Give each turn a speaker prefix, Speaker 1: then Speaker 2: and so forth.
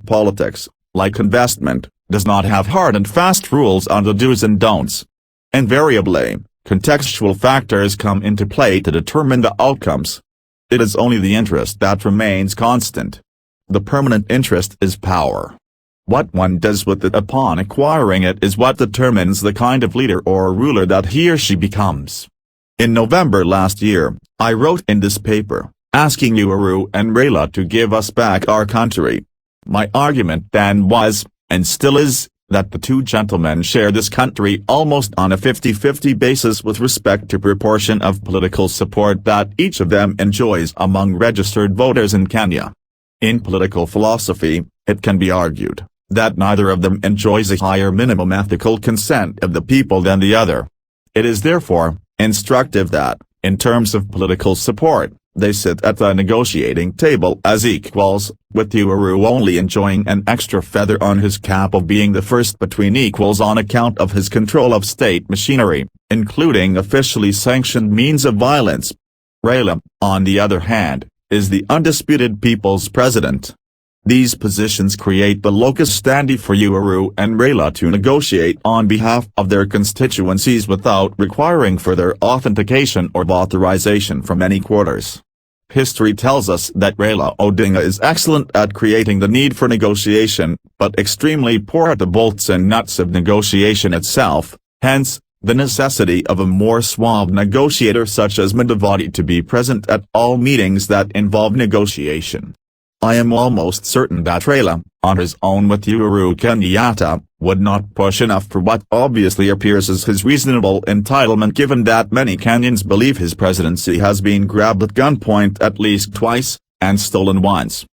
Speaker 1: Politics, like investment, does not have hard and fast rules on the do's and don'ts. Invariably, contextual factors come into play to determine the outcomes. It is only the interest that remains constant. The permanent interest is power. What one does with it upon acquiring it is what determines the kind of leader or ruler that he or she becomes. In November last year, I wrote in this paper, asking uhuru-raila to give us back our country. My argument then was, and still is, that the two gentlemen share this country almost on a 50-50 basis with respect to proportion of political support that each of them enjoys among registered voters in Kenya. In political philosophy, it can be argued that neither of them enjoys a higher minimum ethical consent of the people than the other. It is therefore instructive that, in terms of political support, they sit at the negotiating table as equals, with Uhuru only enjoying an extra feather on his cap of being the first between equals on account of his control of state machinery, including officially sanctioned means of violence. Raila, on the other hand, is the undisputed people's president. These positions create the locus standi for uhuru-raila to negotiate on behalf of their constituencies without requiring further authentication or authorization from any quarters. History tells us that Raila Odinga is excellent at creating the need for negotiation, but extremely poor at the bolts and nuts of negotiation itself, hence, the necessity of a more suave negotiator such as Mudavadi to be present at all meetings that involve negotiation. I am almost certain that Raila, on his own with Uhuru Kenyatta, would not push enough for what obviously appears as his reasonable entitlement given that many Kenyans believe his presidency has been grabbed at gunpoint at least twice, and stolen once.